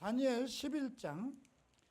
다니엘 11장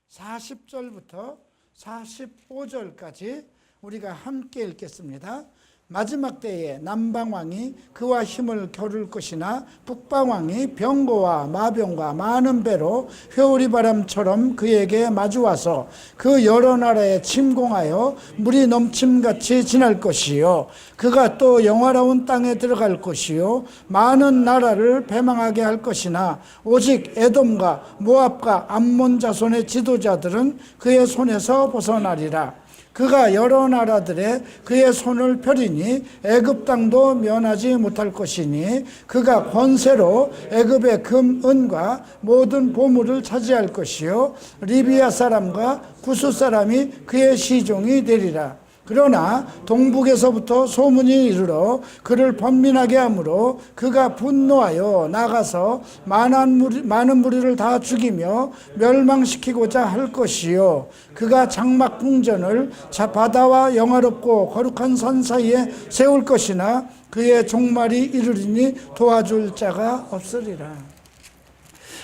40절부터 45절까지 우리가 함께 읽겠습니다. 마지막 때에 남방왕이 그와 힘을 겨룰 것이나 북방왕이 병거와 마병과 많은 배로 회오리바람처럼 그에게 마주와서 그 여러 나라에 침공하여 물이 넘침같이 지날 것이요 그가 또 영화로운 땅에 들어갈 것이요 많은 나라를 패망하게 할 것이나 오직 에돔과 모압과 암몬 자손의 지도자들은 그의 손에서 벗어나리라. 그가 여러 나라들의 그의 손을 펴리니 애굽 땅도 면하지 못할 것이니 그가 권세로 애굽의 금, 은과 모든 보물을 차지할 것이요 리비아 사람과 구스 사람이 그의 시종이 되리라. 그러나 동북에서부터 소문이 이르러 그를 번민하게 하므로 그가 분노하여 나가서 많은 무리를 다 죽이며 멸망시키고자 할 것이요 그가 장막 궁전을 바다와 영화롭고 거룩한 산 사이에 세울 것이나 그의 종말이 이르리니 도와줄 자가 없으리라.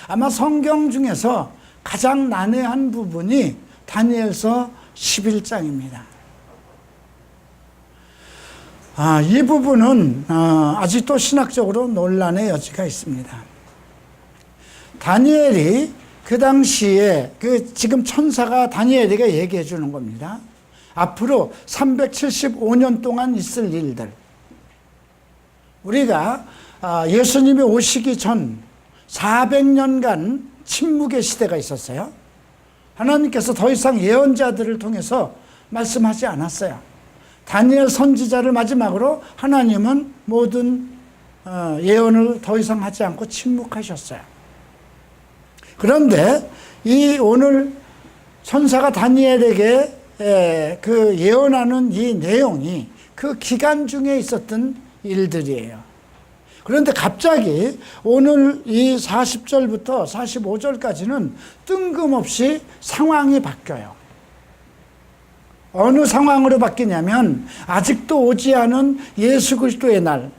아마 성경 중에서 가장 난해한 부분이 다니엘서 11장입니다. 이 부분은 아직도 신학적으로 논란의 여지가 있습니다. 다니엘이 그 당시에 지금 천사가 다니엘에게 얘기해 주는 겁니다. 앞으로 375년 동안 있을 일들. 우리가 예수님이 오시기 전 400년간 침묵의 시대가 있었어요. 하나님께서 더 이상 예언자들을 통해서 말씀하지 않았어요. 다니엘 선지자를 마지막으로 하나님은 모든 예언을 더 이상 하지 않고 침묵하셨어요. 그런데 오늘 천사가 다니엘에게 그 예언하는 이 내용이 그 기간 중에 있었던 일들이에요. 그런데 갑자기 오늘 이 40절부터 45절까지는 뜬금없이 상황이 바뀌어요. 어느 상황으로 바뀌냐면 아직도 오지 않은 예수 그리스도의 날,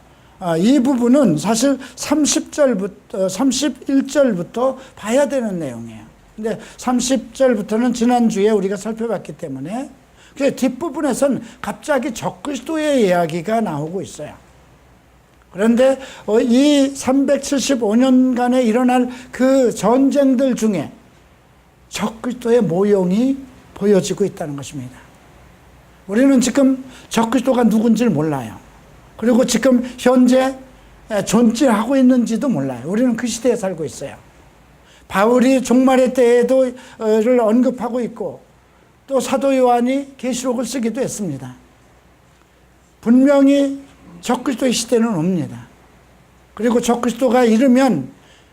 이 부분은 사실 31절부터 봐야 되는 내용이에요. 근데 30절부터는 지난주에 우리가 살펴봤기 때문에 그 뒷부분에선 갑자기 적그리스도의 이야기가 나오고 있어요. 그런데 이 375년간에 일어날 그 전쟁들 중에 적그리스도의 모형이 보여지고 있다는 것입니다. 우리는 지금 적그리스도가 누군지를 몰라요. 그리고 지금 현재 존재하고 있는지도 몰라요. 우리는 그 시대에 살고 있어요. 바울이 종말의 때에도를 언급하고 있고 또 사도 요한이 계시록을 쓰기도 했습니다. 분명히 적그리스도의 시대는 옵니다. 그리고 적그리스도가 이르면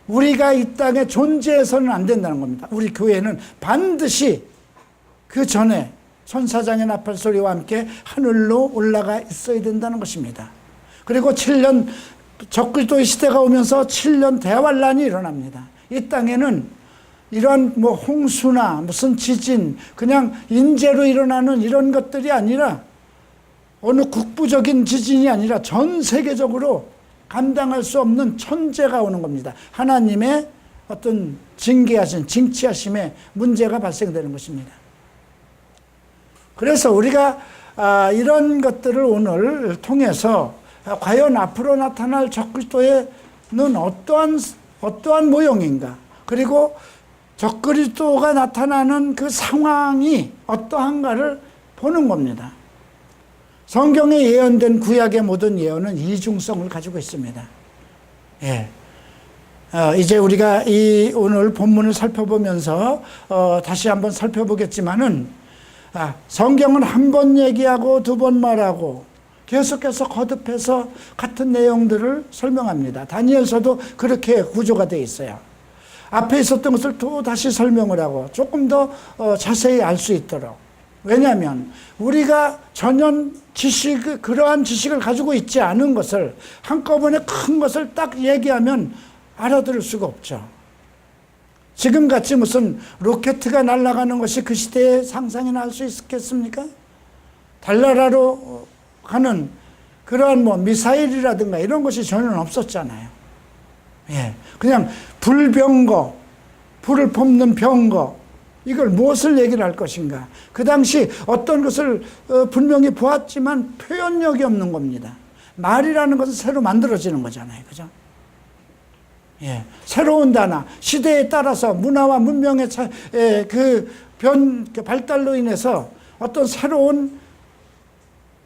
우리가 이 땅에 존재해서는 안 된다는 겁니다. 우리 교회는 반드시 그 전에 천사장의 나팔 소리와 함께 하늘로 올라가 있어야 된다는 것입니다. 그리고 7년 적그리스도의 시대가 오면서 7년 대환란이 일어납니다. 이 땅에는 이런 홍수나 무슨 지진, 그냥 인재로 일어나는 이런 것들이 아니라 어느 국부적인 지진이 아니라 전 세계적으로 감당할 수 없는 천재가 오는 겁니다. 하나님의 어떤 징치하심에 문제가 발생되는 것입니다. 그래서 우리가 이런 것들을 오늘 통해서 과연 앞으로 나타날 적그리스도는 어떠한 모형인가, 그리고 적그리스도가 나타나는 그 상황이 어떠한가를 보는 겁니다. 성경에 예언된 구약의 모든 예언은 이중성을 가지고 있습니다. 이제 우리가 오늘 본문을 살펴보면서 다시 한번 살펴보겠지만은 성경은 한 번 얘기하고 두 번 말하고 계속해서 거듭해서 같은 내용들을 설명합니다. 다니엘서도 그렇게 구조가 되어 있어요. 앞에 있었던 것을 또 다시 설명을 하고 조금 더 자세히 알 수 있도록. 왜냐하면 우리가 전혀 그러한 지식을 가지고 있지 않은 것을 한꺼번에 큰 것을 딱 얘기하면 알아들을 수가 없죠. 지금같이 무슨 로켓가 날아가는 것이 그 시대의 상상이나 할 수 있겠습니까? 달나라로 가는 그러한 미사일이라든가 이런 것이 전혀 없었잖아요. 그냥 불병거, 불을 뿜는 병거, 이걸 무엇을 얘기를 할 것인가? 그 당시 어떤 것을 분명히 보았지만 표현력이 없는 겁니다. 말이라는 것은 새로 만들어지는 거잖아요. 그죠? 예, 새로운 단어, 시대에 따라서 문화와 문명의 그 발달로 인해서 어떤 새로운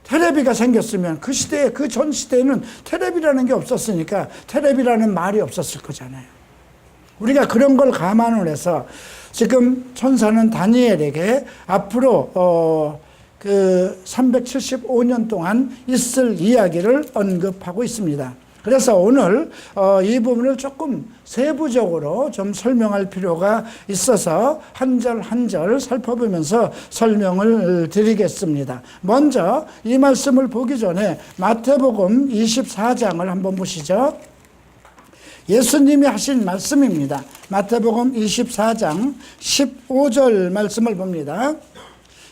테레비가 생겼으면 그 시대에, 그 전 시대에는 테레비라는 게 없었으니까 테레비라는 말이 없었을 거잖아요. 우리가 그런 걸 감안을 해서 지금 천사는 다니엘에게 앞으로 그 375년 동안 있을 이야기를 언급하고 있습니다. 그래서 오늘 이 부분을 조금 세부적으로 좀 설명할 필요가 있어서 한 절 한 절 살펴보면서 설명을 드리겠습니다. 먼저 이 말씀을 보기 전에 마태복음 24장을 한번 보시죠. 예수님이 하신 말씀입니다. 마태복음 24장 15절 말씀을 봅니다.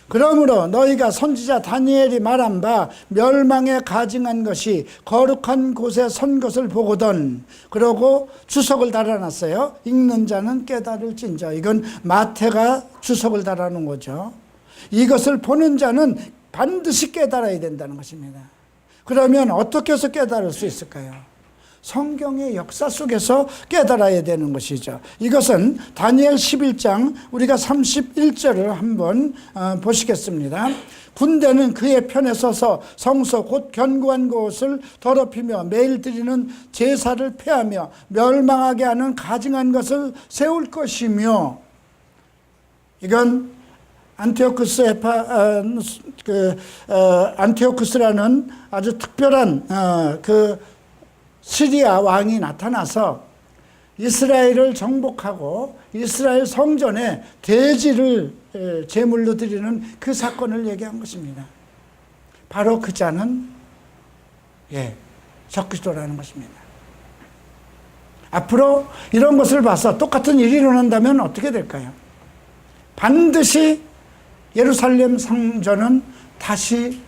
그러므로 너희가 선지자 다니엘이 말한 바 멸망에 가증한 것이 거룩한 곳에 선 것을 보거든. 그러고 주석을 달아놨어요. 읽는 자는 깨달을진저. 이건 마태가 주석을 달아놓은 거죠. 이것을 보는 자는 반드시 깨달아야 된다는 것입니다. 그러면 어떻게 해서 깨달을 수 있을까요? 성경의 역사 속에서 깨달아야 되는 것이죠. 이것은 다니엘 11장 우리가 31절을 한번 보시겠습니다. 군대는 그의 편에 서서 성소 곧 견고한 곳을 더럽히며 매일 드리는 제사를 폐하며 멸망하게 하는 가증한 것을 세울 것이며, 이건 안티오쿠스라는 아주 특별한 시리아 왕이 나타나서 이스라엘을 정복하고 이스라엘 성전에 돼지를 제물로 드리는 그 사건을 얘기한 것입니다. 바로 그 자는 적그리스도라는 것입니다. 앞으로 이런 것을 봐서 똑같은 일이 일어난다면 어떻게 될까요? 반드시 예루살렘 성전은 다시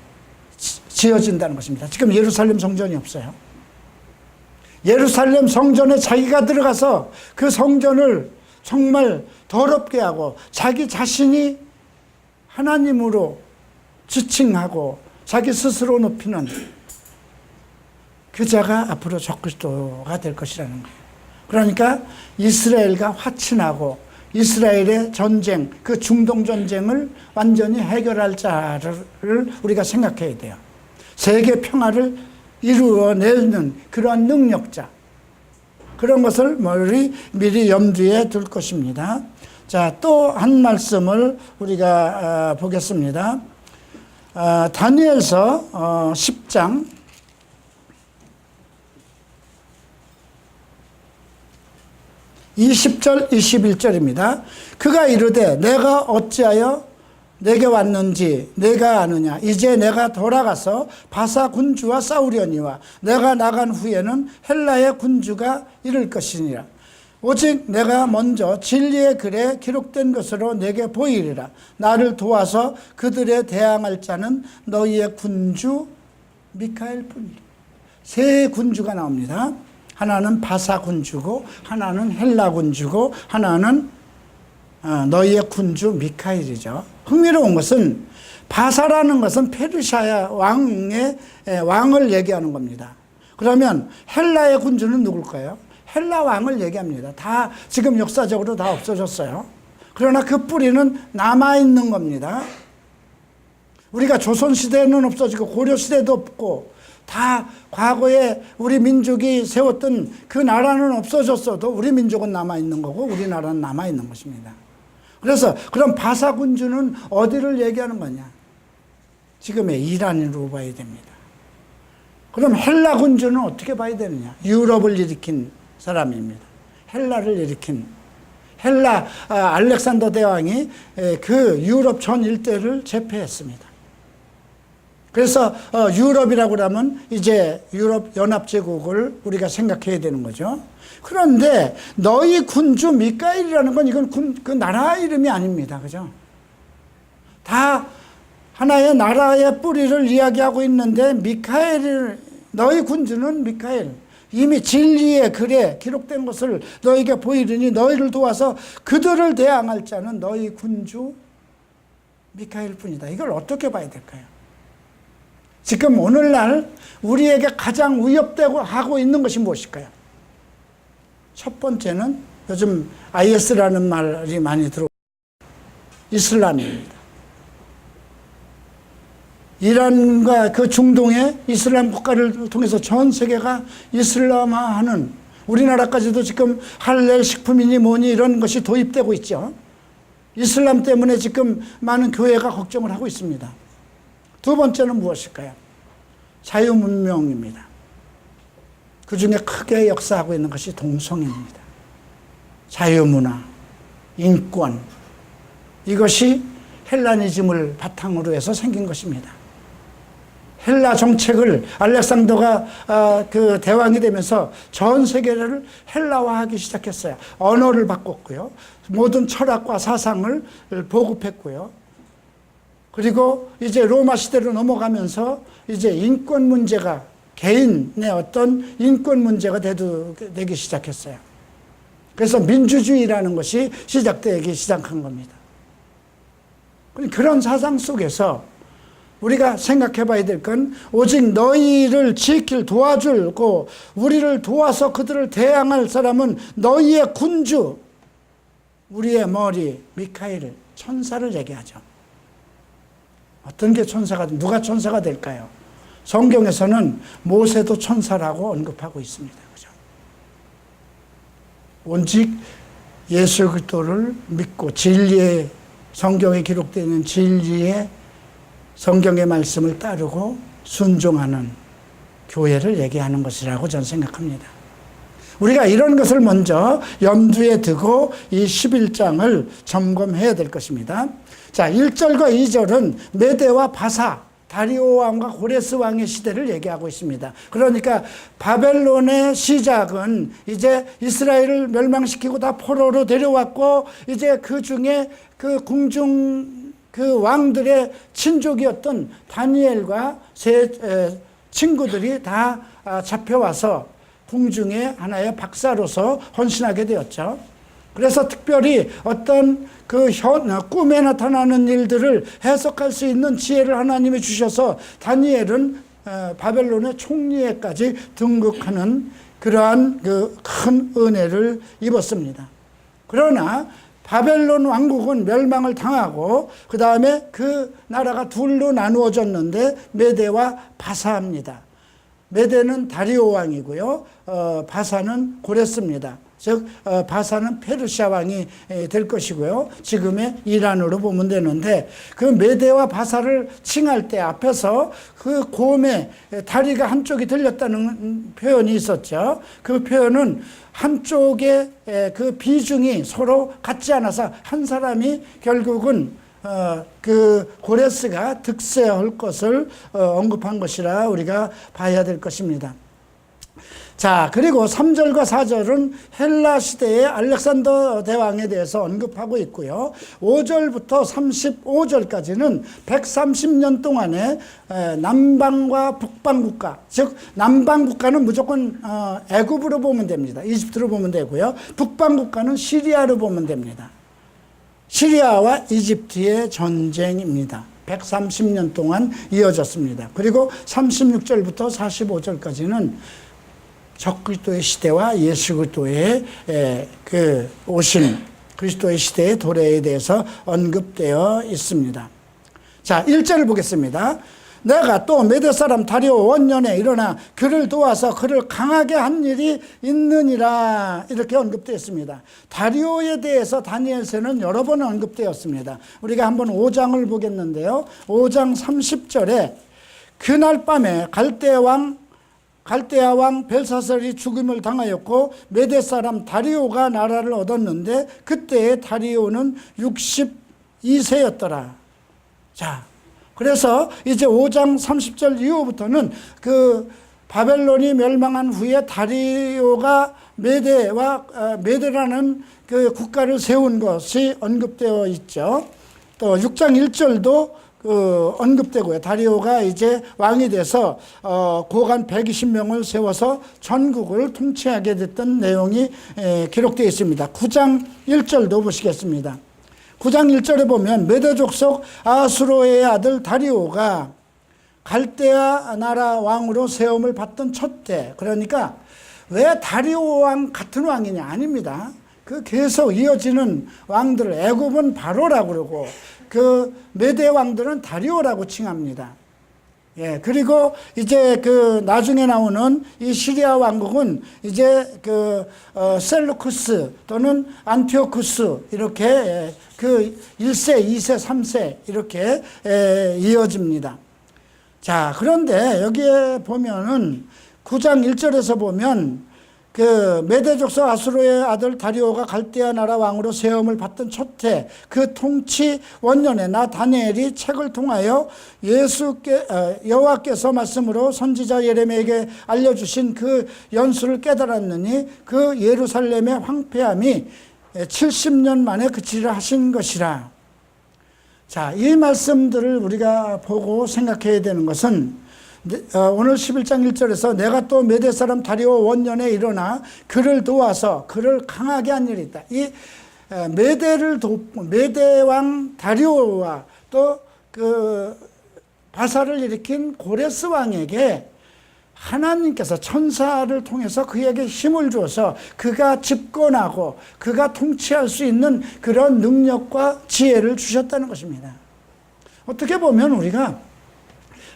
지어진다는 것입니다. 지금 예루살렘 성전이 없어요. 예루살렘 성전에 자기가 들어가서 그 성전을 정말 더럽게 하고 자기 자신이 하나님으로 지칭하고 자기 스스로 높이는 그 자가 앞으로 적그리스도가 될 것이라는 거예요. 그러니까 이스라엘과 화친하고 이스라엘의 전쟁, 그 중동 전쟁을 완전히 해결할 자를 우리가 생각해야 돼요. 세계 평화를 이루어내는 그러한 능력자, 그런 것을 미리 염두에 둘 것입니다. 자, 또 한 말씀을 우리가 보겠습니다. 다니엘서 10장 20절 21절입니다. 그가 이르되 내가 어찌하여 내게 왔는지 내가 아느냐. 이제 내가 돌아가서 바사 군주와 싸우려니와 내가 나간 후에는 헬라의 군주가 이를 것이니라. 오직 내가 먼저 진리의 글에 기록된 것으로 내게 보이리라. 나를 도와서 그들에 대항할 자는 너희의 군주 미카엘 뿐이라. 세 군주가 나옵니다. 하나는 바사 군주고 하나는 헬라 군주고 하나는 너희의 군주 미카엘이죠. 흥미로운 것은 바사라는 것은 페르시아 왕을 얘기하는 겁니다. 그러면 헬라의 군주는 누굴까요? 헬라 왕을 얘기합니다. 다 지금 역사적으로 다 없어졌어요. 그러나 그 뿌리는 남아있는 겁니다. 우리가 조선시대는 없어지고 고려시대도 없고 다 과거에 우리 민족이 세웠던 그 나라는 없어졌어도 우리 민족은 남아있는 거고 우리나라는 남아있는 것입니다. 그래서 그럼 바사 군주는 어디를 얘기하는 거냐? 지금의 이란으로 봐야 됩니다. 그럼 헬라 군주는 어떻게 봐야 되느냐? 유럽을 일으킨 사람입니다. 헬라를 일으킨 알렉산더 대왕이 그 유럽 전 일대를 제패했습니다. 그래서 유럽이라고 하면 이제 유럽 연합제국을 우리가 생각해야 되는 거죠. 그런데 너희 군주 미카엘이라는 건 이건 그 나라 이름이 아닙니다. 그죠? 다 하나의 나라의 뿌리를 이야기하고 있는데 너희 군주는 미카엘, 이미 진리의 글에 기록된 것을 너희에게 보이리니 너희를 도와서 그들을 대항할 자는 너희 군주 미카엘 뿐이다. 이걸 어떻게 봐야 될까요? 지금 오늘날 우리에게 가장 위협되고 하고 있는 것이 무엇일까요? 첫 번째는 요즘 IS라는 말이 많이 들어오고 이슬람입니다. 이란과 그 중동의 이슬람 국가를 통해서 전 세계가 이슬람화하는, 우리나라까지도 지금 할랄 식품이니 뭐니 이런 것이 도입되고 있죠. 이슬람 때문에 지금 많은 교회가 걱정을 하고 있습니다. 두 번째는 무엇일까요? 자유문명입니다. 그 중에 크게 역사하고 있는 것이 동성애입니다. 자유문화, 인권, 이것이 헬라니즘을 바탕으로 해서 생긴 것입니다. 헬라 정책을 알렉산더가 그 대왕이 되면서 전 세계를 헬라화하기 시작했어요. 언어를 바꿨고요. 모든 철학과 사상을 보급했고요. 그리고 이제 로마 시대로 넘어가면서 이제 인권 문제가, 개인의 어떤 인권 문제가 되기 시작했어요. 그래서 민주주의라는 것이 시작되기 시작한 겁니다. 그런 사상 속에서 우리가 생각해 봐야 될 건 오직 너희를 지킬 도와주고 우리를 도와서 그들을 대항할 사람은 너희의 군주, 우리의 머리 미카엘, 천사를 얘기하죠. 어떤 게 누가 천사가 될까요? 성경에서는 모세도 천사라고 언급하고 있습니다. 그죠? 오직 예수 그리스도를 믿고 진리의, 성경에 기록되어 있는 진리의 성경의 말씀을 따르고 순종하는 교회를 얘기하는 것이라고 저는 생각합니다. 우리가 이런 것을 먼저 염두에 두고 이 11장을 점검해야 될 것입니다. 자, 1절과 2절은 메대와 바사, 다리오 왕과 고레스 왕의 시대를 얘기하고 있습니다. 그러니까 바벨론의 시작은 이제 이스라엘을 멸망시키고 다 포로로 데려왔고, 이제 그 중에 그 궁중 그 왕들의 친족이었던 다니엘과 세 친구들이 다 잡혀와서 궁중의 하나의 박사로서 헌신하게 되었죠. 그래서 특별히 어떤 그 꿈에 나타나는 일들을 해석할 수 있는 지혜를 하나님이 주셔서 다니엘은 바벨론의 총리에까지 등극하는 그러한 그 큰 은혜를 입었습니다. 그러나 바벨론 왕국은 멸망을 당하고 그 다음에 그 나라가 둘로 나누어졌는데 메대와 바사입니다. 메대는 다리오 왕이고요. 바사는 고레스입니다. 즉 바사는 페르시아 왕이 될 것이고요. 지금의 이란으로 보면 되는데, 그 메대와 바사를 칭할 때 앞에서 그 곰의 다리가 한쪽이 들렸다는 표현이 있었죠. 그 표현은 한쪽의 그 비중이 서로 같지 않아서 한 사람이 결국은 그 고레스가 득세할 것을 언급한 것이라 우리가 봐야 될 것입니다. 자, 그리고 3절과 4절은 헬라 시대의 알렉산더 대왕에 대해서 언급하고 있고요. 5절부터 35절까지는 130년 동안의 남방과 북방 국가, 즉 남방 국가는 무조건 애굽으로 보면 됩니다. 이집트로 보면 되고요. 북방 국가는 시리아로 보면 됩니다. 시리아와 이집트의 전쟁입니다. 130년 동안 이어졌습니다. 그리고 36절부터 45절까지는 적그리스도의 시대와 예수 그리스도의 그 오신 그리스도의 시대의 도래에 대해서 언급되어 있습니다. 자, 1절을 보겠습니다. 내가 또 메대 사람 다리오 원년에 일어나 그를 도와서 그를 강하게 한 일이 있느니라, 이렇게 언급되어 있습니다. 다리오에 대해서 다니엘서는 여러 번 언급되었습니다. 우리가 한번 5장을 보겠는데요. 5장 30절에 그날 밤에 갈대아 왕 벨사살이 죽음을 당하였고 메대 사람 다리오가 나라를 얻었는데 그때의 다리오는 62세였더라. 자, 그래서 이제 5장 30절 이후부터는 그 바벨론이 멸망한 후에 다리오가 메대라는 그 국가를 세운 것이 언급되어 있죠. 또 6장 1절도 언급되고요. 다리오가 이제 왕이 돼서 고관 120명을 세워서 전국을 통치하게 됐던 내용이 기록되어 있습니다. 9장 1절도 보시겠습니다. 9장 1절에 보면 메대 족속 아수로의 아들 다리오가 갈대아 나라 왕으로 세움을 받던 첫 때, 그러니까 왜 다리오 왕 같은 왕이냐? 아닙니다. 그 계속 이어지는 왕들, 애굽은 바로라고 그러고 그 메대 왕들은 다리오라고 칭합니다. 예, 그리고 이제 그 나중에 나오는 이 시리아 왕국은 이제 셀루쿠스 또는 안티오쿠스 이렇게 그 1세, 2세, 3세 이렇게 이어집니다. 자, 그런데 여기에 보면은 9장 1절에서 보면 그 메대 족속 아수르의 아들 다리오가 갈대아 나라 왕으로 세움을 받던 첫 해 그 통치 원년에 나 다니엘이 책을 통하여 여호와께서 말씀으로 선지자 예레미야에게 알려주신 그 연수를 깨달았느니 그 예루살렘의 황폐함이 70년 만에 그치리라 하신 것이라. 자, 이 말씀들을 우리가 보고 생각해야 되는 것은 오늘 11장 1절에서 내가 또 메대 사람 다리오 원년에 일어나 그를 도와서 그를 강하게 한 일이 있다. 이 메대 왕 다리오와 또 그 바사를 일으킨 고레스 왕에게 하나님께서 천사를 통해서 그에게 힘을 주어서 그가 집권하고 그가 통치할 수 있는 그런 능력과 지혜를 주셨다는 것입니다. 어떻게 보면 우리가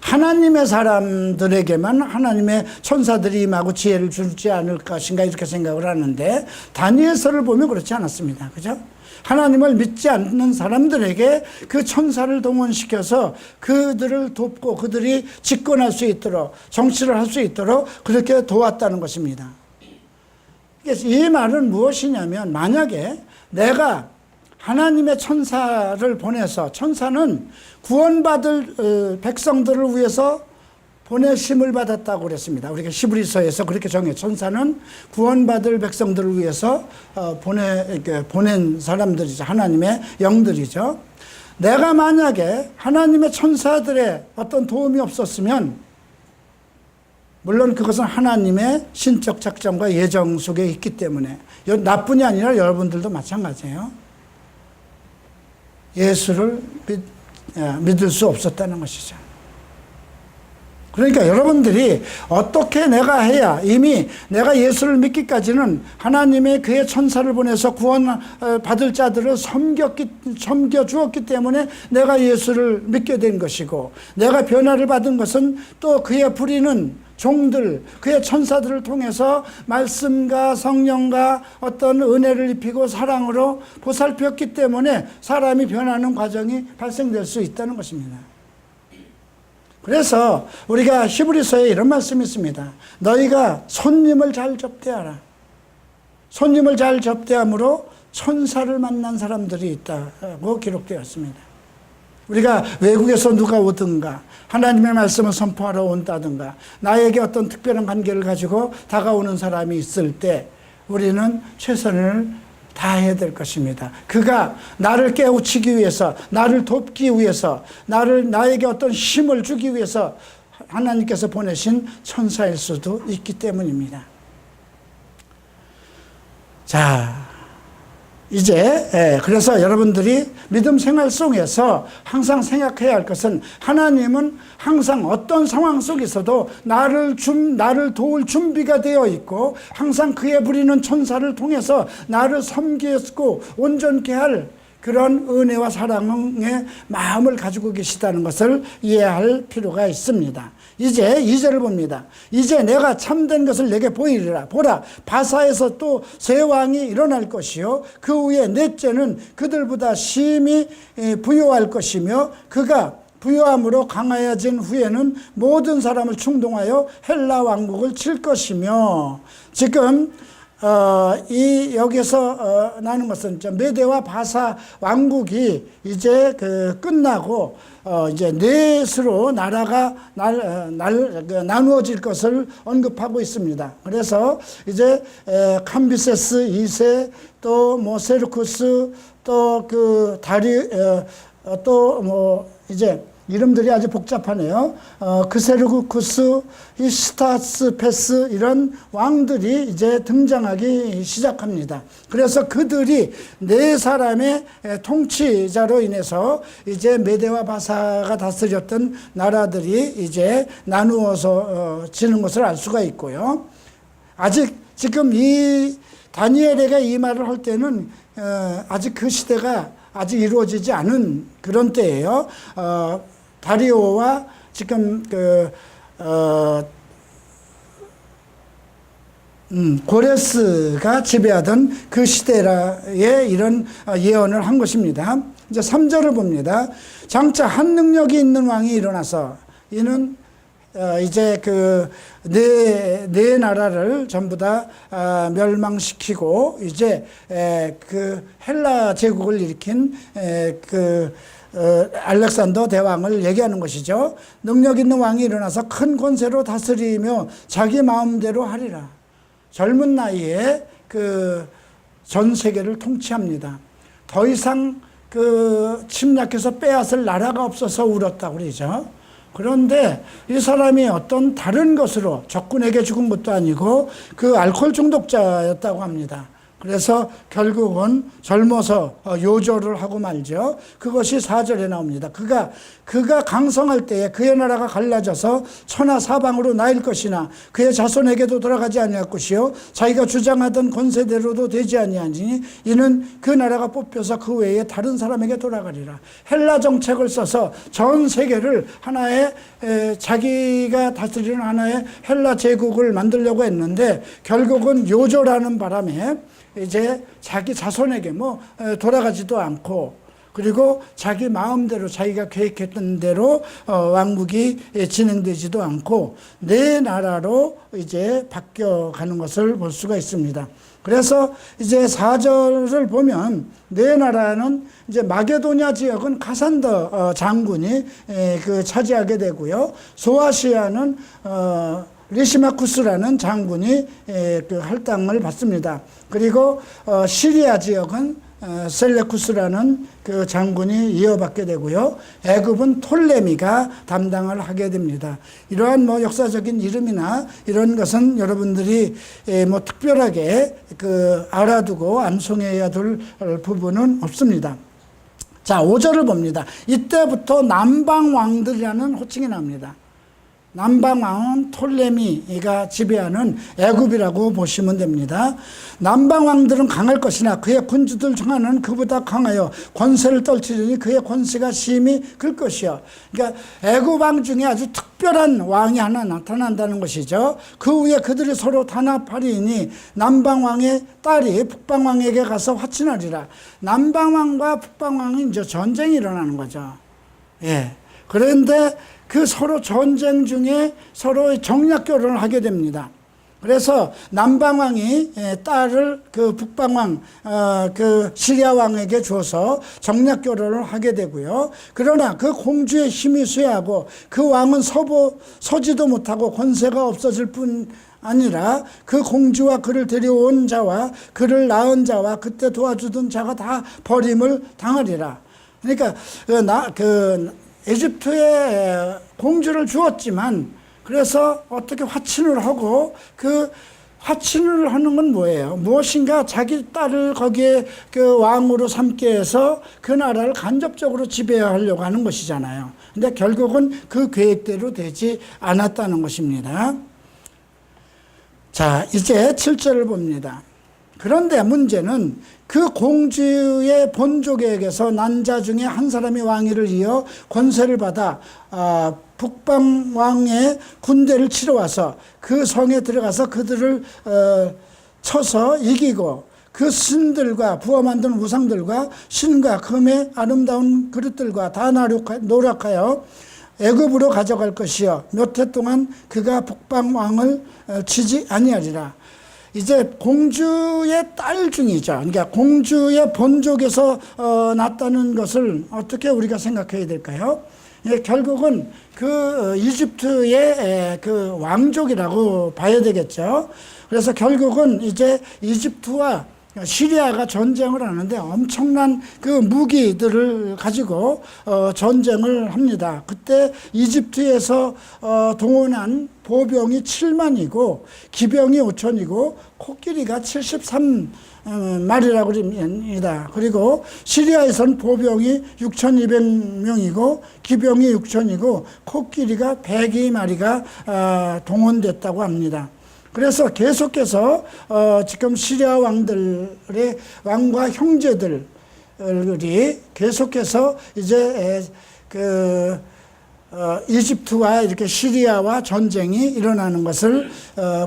하나님의 사람들에게만 하나님의 천사들이 임하고 지혜를 주지 않을 것인가 이렇게 생각을 하는데 다니엘서를 보면 그렇지 않았습니다. 그죠? 하나님을 믿지 않는 사람들에게 그 천사를 동원시켜서 그들을 돕고 그들이 집권할 수 있도록 정치를 할 수 있도록 그렇게 도왔다는 것입니다. 그래서 이 말은 무엇이냐면 만약에 내가 하나님의 천사를 보내서 천사는 구원받을 백성들을 위해서 보내심을 받았다고 그랬습니다. 우리가 히브리서에서 그렇게 정해요. 천사는 구원받을 백성들을 위해서 보낸 사람들이죠. 하나님의 영들이죠. 내가 만약에 하나님의 천사들의 어떤 도움이 없었으면 물론 그것은 하나님의 신적 작정과 예정 속에 있기 때문에 나뿐이 아니라 여러분들도 마찬가지예요. 예수를 믿을 수 없었다는 것이죠. 그러니까 여러분들이 어떻게 내가 해야 이미 내가 예수를 믿기까지는 하나님의 그의 천사를 보내서 구원받을 자들을 섬겨주었기 때문에 내가 예수를 믿게 된 것이고 내가 변화를 받은 것은 또 그의 부리는 종들, 그의 천사들을 통해서 말씀과 성령과 어떤 은혜를 입히고 사랑으로 보살폈기 때문에 사람이 변하는 과정이 발생될 수 있다는 것입니다. 그래서 우리가 히브리서에 이런 말씀이 있습니다. 너희가 손님을 잘 접대하라. 손님을 잘 접대함으로 천사를 만난 사람들이 있다고 기록되었습니다. 우리가 외국에서 누가 오든가 하나님의 말씀을 선포하러 온다든가 나에게 어떤 특별한 관계를 가지고 다가오는 사람이 있을 때 우리는 최선을 다해야 될 것입니다. 그가 나를 깨우치기 위해서, 나를 돕기 위해서, 나에게 어떤 힘을 주기 위해서 하나님께서 보내신 천사일 수도 있기 때문입니다. 자, 이제 그래서 여러분들이 믿음 생활 속에서 항상 생각해야 할 것은 하나님은 항상 어떤 상황 속에서도 나를 도울 준비가 되어 있고 항상 그의 부리는 천사를 통해서 나를 섬기고 온전케 할 그런 은혜와 사랑의 마음을 가지고 계시다는 것을 이해할 필요가 있습니다. 이제 2절을 봅니다. 이제 내가 참된 것을 내게 보이리라. 보라, 바사에서 또 새 왕이 일어날 것이요 그 후에 넷째는 그들보다 심히 부요할 것이며 그가 부요함으로 강하여진 후에는 모든 사람을 충동하여 헬라 왕국을 칠 것이며 지금 여기서 나는 것은 메대와 바사 왕국이 이제 끝나고 이제 넷으로 나라가 나누어질 것을 언급하고 있습니다. 그래서 이제 캄비세스 2세 또 뭐 세르쿠스 또 그 다리 또 뭐 이제 이름들이 아주 복잡하네요. 그세르구쿠스, 히스타스페스 이런 왕들이 이제 등장하기 시작합니다. 그래서 그들이 네 사람의 통치자로 인해서 이제 메대와 바사가 다스렸던 나라들이 이제 나누어서 지는 것을 알 수가 있고요. 아직 지금 이 다니엘에게 이 말을 할 때는 아직 그 시대가 아직 이루어지지 않은 그런 때예요. 다리오와 지금 고레스가 지배하던 그 시대에 이런 예언을 한 것입니다. 이제 3절을 봅니다. 장차 한 능력이 있는 왕이 일어나서 이는 이제 네 나라를 전부 다 멸망시키고 이제 그 헬라 제국을 일으킨 알렉산더 대왕을 얘기하는 것이죠. 능력 있는 왕이 일어나서 큰 권세로 다스리며 자기 마음대로 하리라. 젊은 나이에 전 세계를 통치합니다. 더 이상 침략해서 빼앗을 나라가 없어서 울었다고 그러죠. 그런데 이 사람이 어떤 다른 것으로 적군에게 죽은 것도 아니고 그 알코올 중독자였다고 합니다. 그래서 결국은 젊어서 요절을 하고 말죠. 그것이 4절에 나옵니다. 그가 강성할 때에 그의 나라가 갈라져서 천하 사방으로 나일 것이나 그의 자손에게도 돌아가지 아니할 것이요 자기가 주장하던 권세대로도 되지 아니하니 이는 그 나라가 뽑혀서 그 외에 다른 사람에게 돌아가리라. 헬라 정책을 써서 전 세계를 하나의 자기가 다스리는 하나의 헬라 제국을 만들려고 했는데 결국은 요절하는 바람에 이제 자기 자손에게 돌아가지도 않고 그리고 자기 마음대로 자기가 계획했던 대로 왕국이 진행되지도 않고 네 나라로 이제 바뀌어가는 것을 볼 수가 있습니다. 그래서 이제 4절을 보면 네 나라는 이제 마게도냐 지역은 카산더 장군이 차지하게 되고요. 소아시아는 리시마쿠스라는 장군이 할당을 받습니다. 그리고 시리아 지역은 셀레쿠스라는 그 장군이 이어받게 되고요. 애굽은 톨레미가 담당을 하게 됩니다. 이러한 역사적인 이름이나 이런 것은 여러분들이 특별하게 알아두고 암송해야 될 부분은 없습니다. 자, 5절을 봅니다. 이때부터 남방왕들이라는 호칭이 나옵니다. 남방왕은 톨레미가 지배하는 애굽이라고 보시면 됩니다. 남방왕들은 강할 것이나 그의 군주들 중 하나는 그보다 강하여 권세를 떨치리니 그의 권세가 심히 클 것이요. 그러니까 애굽왕 중에 아주 특별한 왕이 하나 나타난다는 것이죠. 그 후에 그들이 서로 단합하리니 남방왕의 딸이 북방왕에게 가서 화친하리라. 남방왕과 북방왕은 이제 전쟁이 일어나는 거죠. 예. 그런데 그 서로 전쟁 중에 서로 정략 결혼을 하게 됩니다. 그래서 남방왕이 딸을 그 북방왕, 시리아 왕에게 줘서 정략 결혼을 하게 되고요. 그러나 그 공주의 힘이 쇠하고 그 왕은 서지도 못하고 권세가 없어질 뿐 아니라 그 공주와 그를 데려온 자와 그를 낳은 자와 그때 도와주던 자가 다 버림을 당하리라. 그러니까 에집트에 공주를 주었지만 그래서 어떻게 화친을 하고 그 화친을 하는 건 뭐예요? 무엇인가 자기 딸을 거기에 왕으로 삼게 해서 그 나라를 간접적으로 지배하려고 하는 것이잖아요. 근데 결국은 그 계획대로 되지 않았다는 것입니다. 자, 이제 7절을 봅니다. 그런데 문제는 그 공주의 본족에게서 난 자 중에 한 사람이 왕위를 이어 권세를 받아 북방왕의 군대를 치러 와서 그 성에 들어가서 그들을 쳐서 이기고 그 신들과 부어 만든 우상들과 신과 금의 아름다운 그릇들과 다 노력하여 애굽으로 가져갈 것이요 몇 해 동안 그가 북방왕을 치지 아니하리라. 이제 공주의 딸 중이죠. 그러니까 공주의 본족에서 났다는 것을 어떻게 우리가 생각해야 될까요? 결국은 그 이집트의 왕족이라고 봐야 되겠죠. 그래서 결국은 이제 이집트와 시리아가 전쟁을 하는데 엄청난 그 무기들을 가지고 전쟁을 합니다. 그때 이집트에서 동원한 보병이 7만이고 기병이 5천이고 코끼리가 73마리라고 합니다. 그리고 시리아에서는 보병이 6,200명이고 기병이 6천이고 코끼리가 102마리가 동원됐다고 합니다. 그래서 계속해서 지금 시리아 왕들의 왕과 형제들이 계속해서 이제 이집트와 이렇게 시리아와 전쟁이 일어나는 것을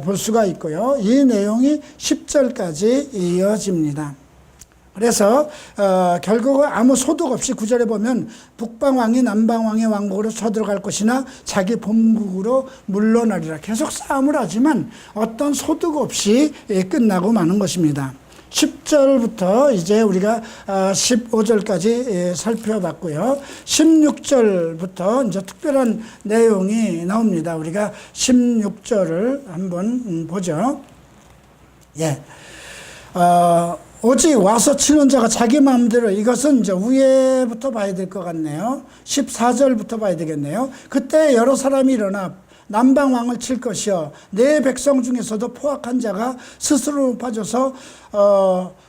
볼 수가 있고요. 이 내용이 10절까지 이어집니다. 그래서 결국 아무 소득 없이 9절에 보면 북방왕이 남방왕의 왕국으로 쳐들어갈 것이나 자기 본국으로 물러나리라. 계속 싸움을 하지만 어떤 소득 없이 끝나고 마는 것입니다. 10절부터 이제 우리가 15절까지 살펴봤고요. 16절부터 이제 특별한 내용이 나옵니다. 우리가 16절을 한번 보죠. 예. 오직 와서 치는 자가 자기 마음대로, 이것은 이제 위에부터 봐야 될 것 같네요. 14절부터 봐야 되겠네요. 그때 여러 사람이 일어나 남방왕을 칠 것이요 내 백성 중에서도 포악한 자가 스스로 빠져서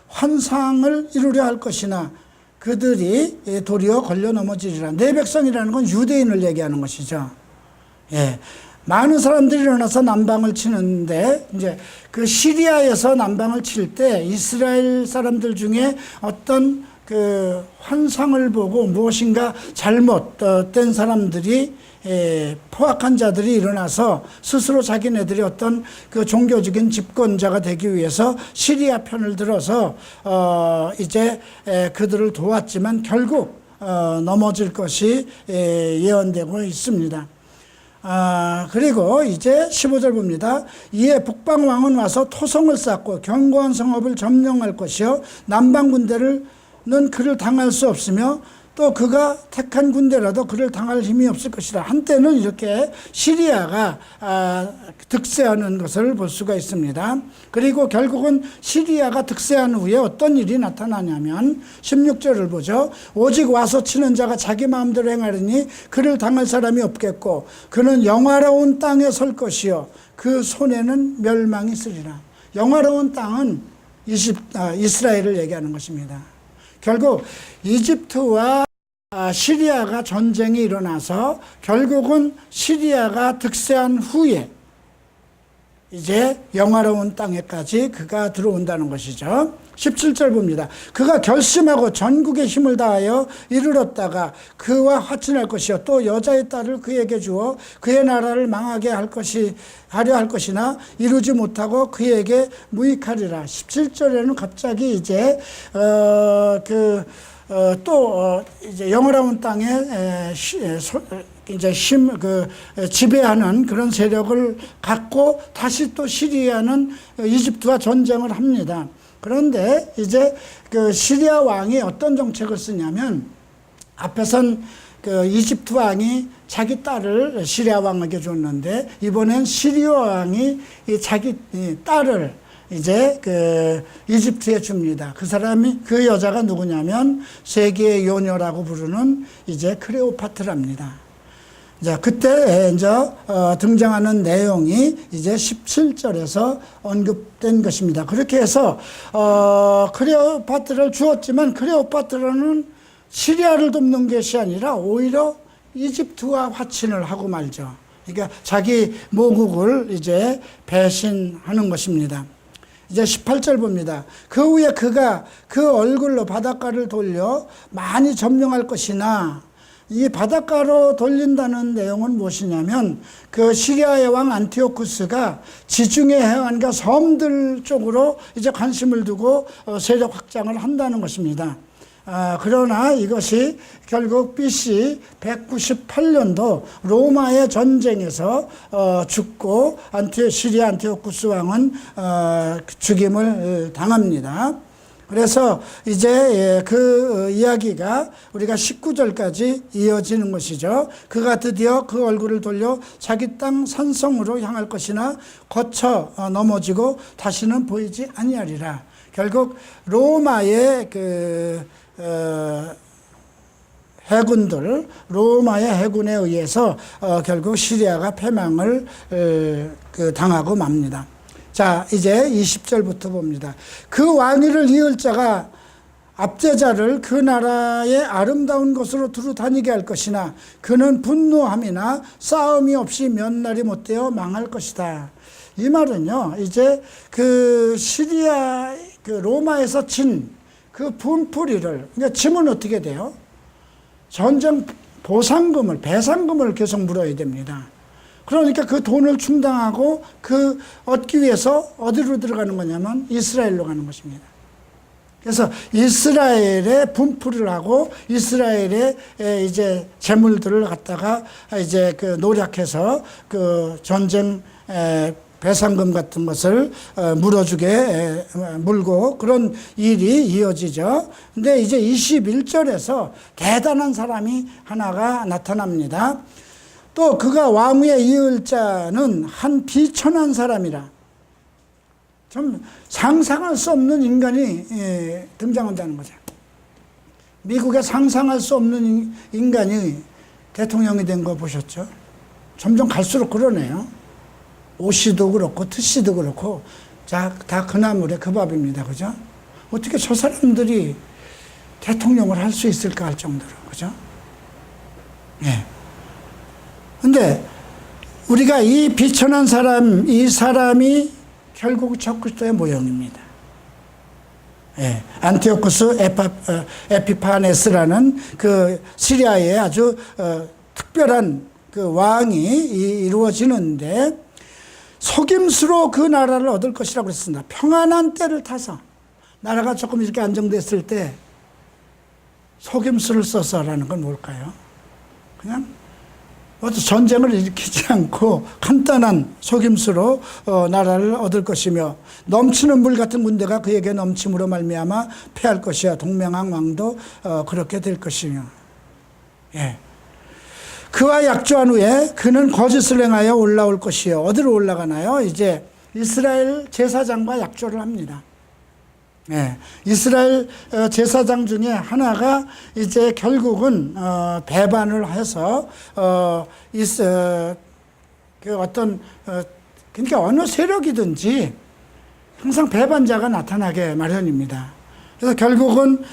환상을 이루려 할 것이나 그들이 도리어 걸려 넘어지리라. 내 백성이라는 건 유대인을 얘기하는 것이죠. 예. 많은 사람들이 일어나서 남방을 치는데, 이제 그 시리아에서 남방을 칠 때 이스라엘 사람들 중에 어떤 그 환상을 보고 무엇인가 잘못된 사람들이, 포악한 자들이 일어나서 스스로 자기네들이 어떤 그 종교적인 집권자가 되기 위해서 시리아 편을 들어서 이제 그들을 도왔지만 결국 넘어질 것이 예언되고 있습니다. 그리고 이제 15절 봅니다. 이에 북방왕은 와서 토성을 쌓고 견고한 성읍을 점령할 것이요 남방 군대는 그를 당할 수 없으며 또 그가 택한 군대라도 그를 당할 힘이 없을 것이라. 한때는 이렇게 시리아가 득세하는 것을 볼 수가 있습니다. 그리고 결국은 시리아가 득세한 후에 어떤 일이 나타나냐면 16절을 보죠. 오직 와서 치는 자가 자기 마음대로 행하리니 그를 당할 사람이 없겠고 그는 영화로운 땅에 설 것이요 그 손에는 멸망이 있으리라. 영화로운 땅은 이스라엘을 얘기하는 것입니다. 결국 이집트와 시리아가 전쟁이 일어나서 결국은 시리아가 득세한 후에 이제 영화로운 땅에까지 그가 들어온다는 것이죠. 17절 봅니다. 그가 결심하고 전국의 힘을 다하여 이르렀다가 그와 화친할 것이요 또 여자의 딸을 그에게 주어 그의 나라를 망하게 하려 할 것이나 이루지 못하고 그에게 무익하리라. 17절에는 갑자기 이제 이제 영화로운 땅에 이제 지배하는 그런 세력을 갖고 다시 또 시리아는 이집트와 전쟁을 합니다. 그런데 이제 그 시리아 왕이 어떤 정책을 쓰냐면 앞에선 그 이집트 왕이 자기 딸을 시리아 왕에게 줬는데 이번엔 시리아 왕이 자기 딸을 이제 그 이집트에 줍니다. 그 여자가 누구냐면 세계의 요녀라고 부르는 이제 클레오파트라입니다. 자, 그때 이제 등장하는 내용이 이제 17절에서 언급된 것입니다. 그렇게 해서 클레오파트라를 주었지만 클레오파트라는 시리아를 돕는 것이 아니라 오히려 이집트와 화친을 하고 말죠. 그러니까 자기 모국을 이제 배신하는 것입니다. 이제 18절 봅니다. 그 후에 그가 그 얼굴로 바닷가를 돌려 많이 점령할 것이나, 이 바닷가로 돌린다는 내용은 무엇이냐면 그 시리아의 왕 안티오쿠스가 지중해 해안과 섬들 쪽으로 이제 관심을 두고 세력 확장을 한다는 것입니다. 그러나 이것이 결국 BC 198년도 로마의 전쟁에서 죽고 시리아 안티오쿠스 왕은 죽임을 당합니다. 그래서 이제 그 이야기가 우리가 19절까지 이어지는 것이죠. 그가 드디어 그 얼굴을 돌려 자기 땅 산성으로 향할 것이나 거쳐 넘어지고 다시는 보이지 아니하리라. 결국 로마의 해군들, 로마의 해군에 의해서 결국 시리아가 패망을 당하고 맙니다. 자, 이제 20절부터 봅니다. 그 왕위를 이을 자가 압제자를 그 나라의 아름다운 곳으로 두루 다니게 할 것이나 그는 분노함이나 싸움이 없이 몇 날이 못되어 망할 것이다. 이 말은요, 이제 그 시리아, 그 로마에서 친 그 분풀이를, 그러니까 짐은 어떻게 돼요? 전쟁 보상금을, 배상금을 계속 물어야 됩니다. 그러니까 그 돈을 충당하고 그 얻기 위해서 어디로 들어가는 거냐면 이스라엘로 가는 것입니다. 그래서 이스라엘에 분풀이를 하고 이스라엘의 이제 재물들을 갖다가 이제 그 노력해서 그 전쟁 배상금 같은 것을 물어주게 물고 그런 일이 이어지죠. 근데 이제 21절에서 대단한 사람이 하나가 나타납니다. 또 그가 왕위에 이을 자는 한 비천한 사람이라. 좀 상상할 수 없는 인간이 등장한다는 거죠. 미국에 상상할 수 없는 인간이 대통령이 된 거 보셨죠? 점점 갈수록 그러네요. 오씨도 그렇고 트씨도 그렇고 다 그 나물에 그 밥입니다. 그죠? 어떻게 저 사람들이 대통령을 할 수 있을까 할 정도로. 그죠? 예. 근데 우리가 이 비천한 사람, 이 사람이 결국 적그리스도의 모형입니다. 예. 안티오쿠스 에피파네스라는 그 시리아의 아주 특별한 그 왕이 이루어지는데 속임수로 그 나라를 얻을 것이라고 했습니다. 평안한 때를 타서 나라가 조금 이렇게 안정됐을 때 속임수를 써서라는 건 뭘까요? 그냥 어떤 전쟁을 일으키지 않고 간단한 속임수로 나라를 얻을 것이며 넘치는 물 같은 군대가 그에게 넘침으로 말미암아 패할 것이야. 동명왕 왕도 그렇게 될 것이며. 예. 그와 약조한 후에 그는 거짓을 행하여 올라올 것이요. 어디로 올라가나요? 이제 이스라엘 제사장과 약조를 합니다. 예, 이스라엘 제사장 중에 하나가 이제 결국은 배반을 해서 그 어떤 그러니까 어느 세력이든지 항상 배반자가 나타나게 마련입니다. 그래서 결국은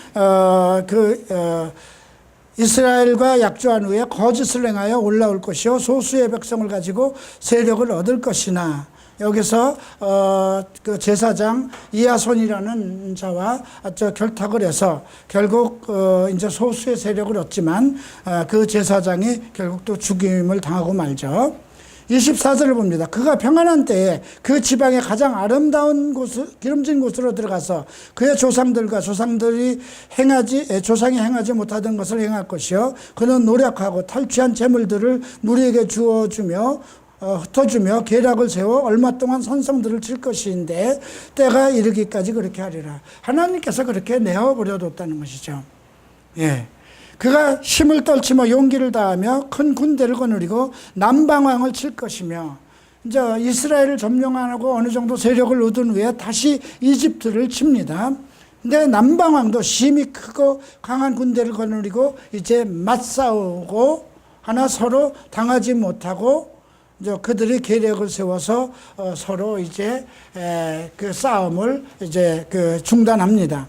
이스라엘과 약조한 후에 거짓을 행하여 올라올 것이요 소수의 백성을 가지고 세력을 얻을 것이나 여기서 그 제사장 이야손이라는 자와 결탁을 해서 결국 이제 소수의 세력을 얻지만 그 제사장이 결국 또 죽임을 당하고 말죠. 24절을 봅니다. 그가 평안한 때에 그 지방의 가장 아름다운 기름진 곳으로 들어가서 그의 조상들과 조상이 행하지 못하던 것을 행할 것이요 그는 노력하고 탈취한 재물들을 무리에게 주어주며 흩어주며 계략을 세워 얼마 동안 산성들을 칠 것인데 때가 이르기까지 그렇게 하리라. 하나님께서 그렇게 내어버려뒀다는 것이죠. 예. 그가 힘을 떨치며 용기를 다하며 큰 군대를 거느리고 남방왕을 칠 것이며 이제 이스라엘을 점령하고 어느 정도 세력을 얻은 후에 다시 이집트를 칩니다. 근데 남방왕도 심히 크고 강한 군대를 거느리고 이제 맞싸우고 하나 서로 당하지 못하고 이제 그들이 계략을 세워서 서로 이제 그 싸움을 이제 중단합니다.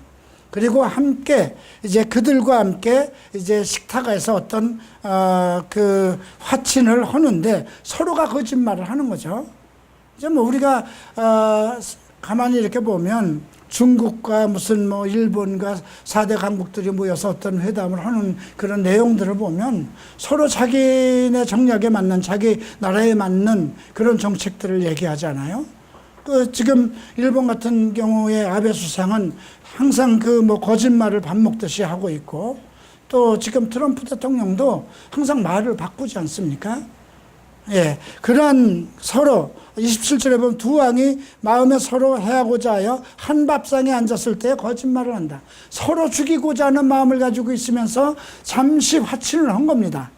그리고 함께 이제 그들과 함께 이제 식탁에서 어떤 그 화친을 하는데 서로가 거짓말을 하는 거죠. 이제 뭐 우리가 가만히 이렇게 보면 중국과 무슨 뭐 일본과 4대 강국들이 모여서 어떤 회담을 하는 그런 내용들을 보면 서로 자기네 정략에 맞는 자기 나라에 맞는 그런 정책들을 얘기하잖아요. 지금 일본 같은 경우에 아베 수상은 항상 거짓말을 밥 먹듯이 하고 있고 또 지금 트럼프 대통령도 항상 말을 바꾸지 않습니까? 예, 그러한 서로 27절에 보면 두 왕이 마음에 서로 해하고자 하여 한 밥상에 앉았을 때 거짓말을 한다. 서로 죽이고자 하는 마음을 가지고 있으면서 잠시 화친을 한 겁니다.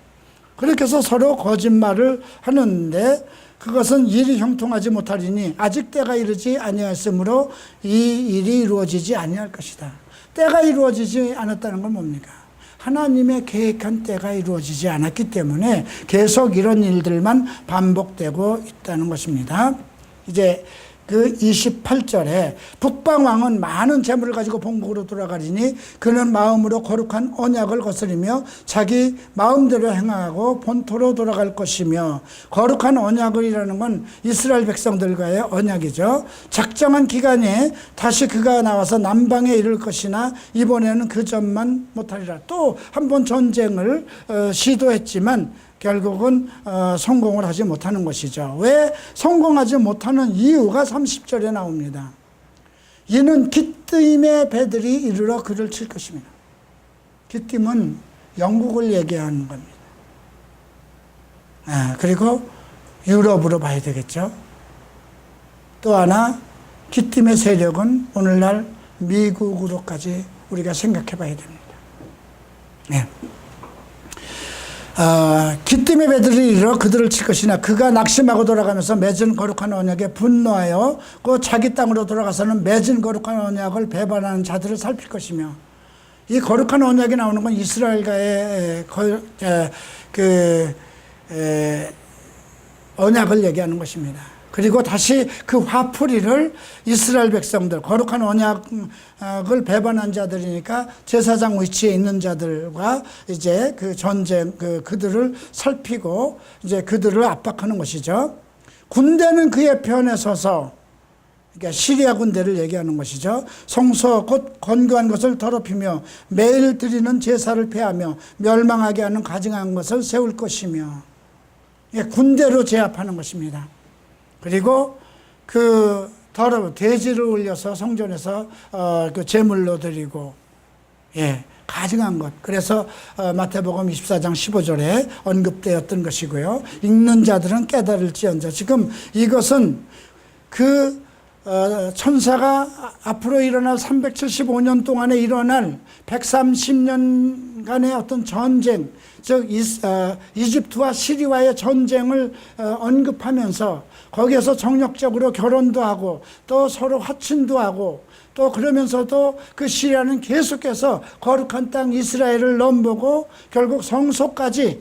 그렇게 해서 서로 거짓말을 하는데 그것은 일이 형통하지 못하리니 아직 때가 이르지 아니하였으므로 이 일이 이루어지지 아니할 것이다. 때가 이루어지지 않았다는 건 뭡니까? 하나님의 계획한 때가 이루어지지 않았기 때문에 계속 이런 일들만 반복되고 있다는 것입니다. 이제 그 28절에 북방왕은 많은 재물을 가지고 본국으로 돌아가리니 그는 마음으로 거룩한 언약을 거스리며 자기 마음대로 행하고 본토로 돌아갈 것이며, 거룩한 언약이라는 건 이스라엘 백성들과의 언약이죠. 작정한 기간에 다시 그가 나와서 남방에 이를 것이나 이번에는 그 점만 못하리라. 또 한 번 전쟁을 시도했지만 결국은 성공을 하지 못하는 것이죠. 왜 성공하지 못하는 이유가 30절에 나옵니다. 이는 기띔의 배들이 이르러 그를 칠 것입니다. 기띔은 영국을 얘기하는 겁니다. 그리고 유럽으로 봐야 되겠죠. 또 하나 기띔의 세력은 오늘날 미국으로까지 우리가 생각해 봐야 됩니다. 네. 기띔의 배들이 이르러 그들을 칠 것이나 그가 낙심하고 돌아가면서 맺은 거룩한 언약에 분노하여 그 자기 땅으로 돌아가서는 맺은 거룩한 언약을 배반하는 자들을 살필 것이며, 이 거룩한 언약이 나오는 건 이스라엘과의 언약을 얘기하는 것입니다. 그리고 다시 그 화풀이를 이스라엘 백성들, 거룩한 언약을 배반한 자들이니까 제사장 위치에 있는 자들과 이제 그 전쟁, 그들을 살피고 이제 그들을 압박하는 것이죠. 군대는 그의 편에 서서, 그러니까 시리아 군대를 얘기하는 것이죠. 성소 곧 건교한 것을 더럽히며 매일 드리는 제사를 폐하며 멸망하게 하는 가증한 것을 세울 것이며, 군대로 제압하는 것입니다. 그리고 그 돼지를 올려서 성전에서 그 제물로 드리고, 가증한 것. 그래서 마태복음 24장 15절에 언급되었던 것이고요. 읽는 자들은 깨달을지언정. 지금 이것은 그 천사가 앞으로 일어날 375년 동안에 일어날 130년간의 어떤 전쟁, 즉 이집트와 시리아의 전쟁을 언급하면서 거기에서 정력적으로 결혼도 하고 또 서로 화친도 하고 또 그러면서도 그 시리아는 계속해서 거룩한 땅 이스라엘을 넘보고 결국 성소까지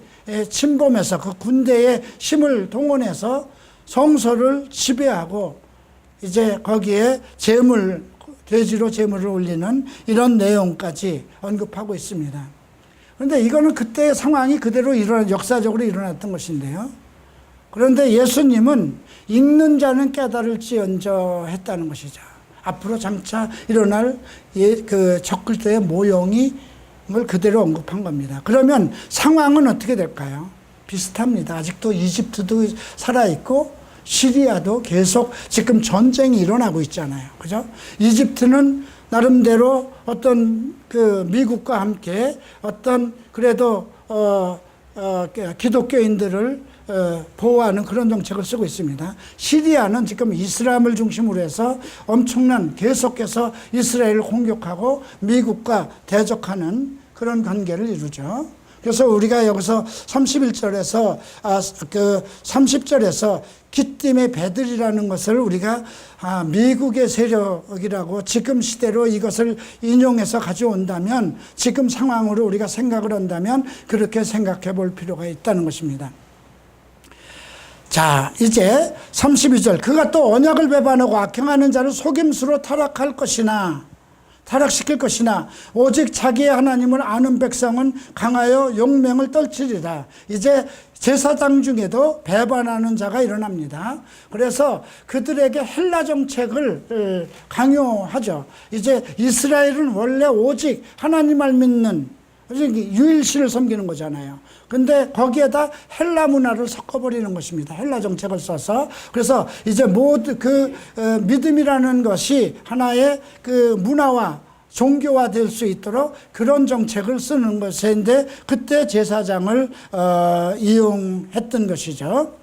침범해서 그 군대의 힘을 동원해서 성소를 지배하고 이제 거기에 돼지로 제물을 올리는 이런 내용까지 언급하고 있습니다. 그런데 이거는 그때의 상황이 그대로 역사적으로 일어났던 것인데요. 그런데 예수님은 읽는 자는 깨달을지언정 했다는 것이죠. 앞으로 장차 일어날 그 적글도의 모형을 그대로 언급한 겁니다. 그러면 상황은 어떻게 될까요? 비슷합니다. 아직도 이집트도 살아있고 시리아도 계속 지금 전쟁이 일어나고 있잖아요. 그죠? 이집트는 나름대로 어떤 그 미국과 함께 어떤 그래도 기독교인들을 보호하는 그런 정책을 쓰고 있습니다. 시리아는 지금 이슬람을 중심으로 해서 엄청난 계속해서 이스라엘을 공격하고 미국과 대적하는 그런 관계를 이루죠. 그래서 우리가 여기서 31절에서 30절에서 기띔의 배들이라는 것을 우리가 미국의 세력이라고 지금 시대로 이것을 인용해서 가져온다면, 지금 상황으로 우리가 생각을 한다면 그렇게 생각해 볼 필요가 있다는 것입니다. 자, 이제 32절. 그가 또 언약을 배반하고 악행하는 자를 속임수로 타락시킬 것이나 오직 자기의 하나님을 아는 백성은 강하여 용맹을 떨치리라. 이제 제사장 중에도 배반하는 자가 일어납니다. 그래서 그들에게 헬라 정책을 강요하죠. 이제 이스라엘은 원래 오직 하나님을 믿는 유일신을 섬기는 거잖아요. 근데 거기에다 헬라 문화를 섞어버리는 것입니다. 헬라 정책을 써서. 그래서 이제 모두 믿음이라는 것이 하나의 그 문화와 종교화 될 수 있도록 그런 정책을 쓰는 것인데, 그때 제사장을 이용했던 것이죠.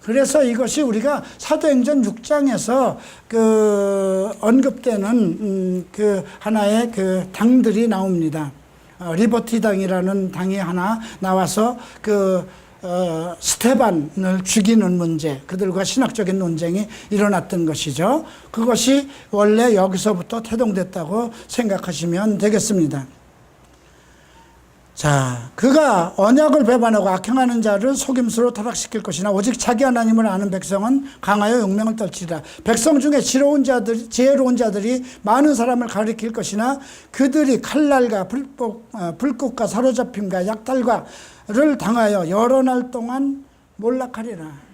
그래서 이것이 우리가 사도행전 6장에서 그 언급되는 그 하나의 그 당들이 나옵니다. 리버티 당이라는 당이 하나 나와서 스테반을 죽이는 문제, 그들과 신학적인 논쟁이 일어났던 것이죠. 그것이 원래 여기서부터 태동됐다고 생각하시면 되겠습니다. 자, 그가 언약을 배반하고 악행하는 자를 속임수로 타락시킬 것이나 오직 자기 하나님을 아는 백성은 강하여 용맹을 떨치리라. 백성 중에 지혜로운 자들이 많은 사람을 가리킬 것이나 그들이 칼날과 불꽃과 사로잡힘과 약탈과를 당하여 여러 날 동안 몰락하리라.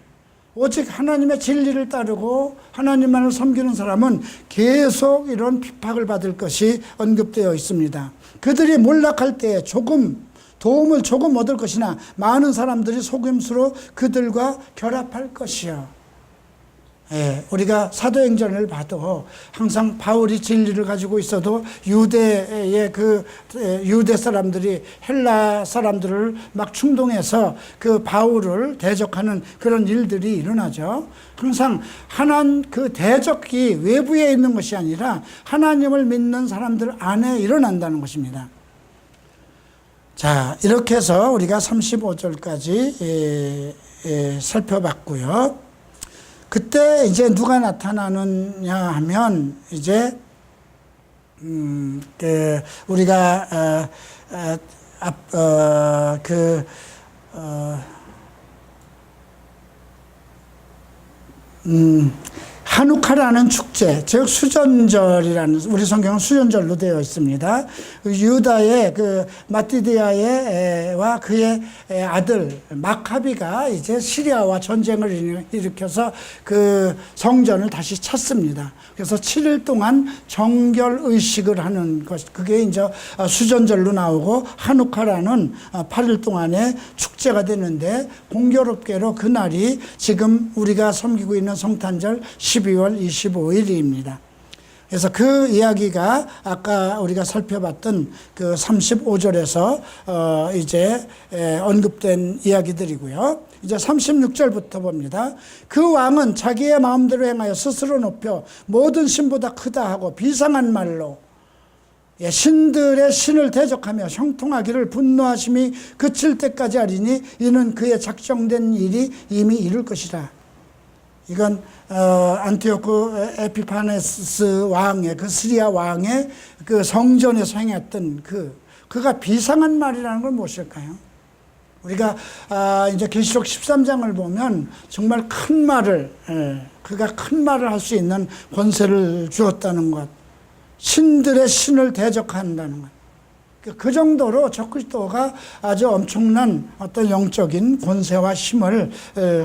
오직 하나님의 진리를 따르고 하나님만을 섬기는 사람은 계속 이런 핍박을 받을 것이 언급되어 있습니다. 그들이 몰락할 때에 도움을 조금 얻을 것이나 많은 사람들이 속임수로 그들과 결합할 것이요. 예, 우리가 사도행전을 봐도 항상 바울이 진리를 가지고 있어도 유대의 유대 사람들이 헬라 사람들을 막 충동해서 그 바울을 대적하는 그런 일들이 일어나죠. 항상 그 대적이 외부에 있는 것이 아니라 하나님을 믿는 사람들 안에 일어난다는 것입니다. 자, 이렇게 해서 우리가 35절까지 살펴봤고요. 그때 이제 누가 나타나느냐 하면 이제 우리가 하누카라는 축제, 즉 수전절이라는, 우리 성경은 수전절로 되어 있습니다. 유다의 마띠디아와 그의 아들 마카비가 이제 시리아와 전쟁을 일으켜서 그 성전을 다시 찾습니다. 그래서 7일 동안 정결 의식을 하는 것, 그게 이제 수전절로 나오고 하누카라는 8일 동안의 축제가 되는데, 공교롭게로 그날이 지금 우리가 섬기고 있는 성탄절 12월 25일입니다. 그래서 그 이야기가 아까 우리가 살펴봤던 그 35절에서 이제 언급된 이야기들이고요. 이제 36절부터 봅니다. 그 왕은 자기의 마음대로 행하여 스스로 높여 모든 신보다 크다 하고 비상한 말로 신들의 신을 대적하며 형통하기를 분노하심이 그칠 때까지 하리니 이는 그의 작정된 일이 이미 이룰 것이라. 이건 안티오크 에피파네스 왕의, 그 시리아 왕의 그 성전에서 행했던 그가 비상한 말이라는 건 무엇일까요? 우리가 이제 계시록 13장을 보면 정말 큰 말을, 그가 큰 말을 할 수 있는 권세를 주었다는 것, 신들의 신을 대적한다는 것. 그 정도로 적그리스도가 아주 엄청난 어떤 영적인 권세와 힘을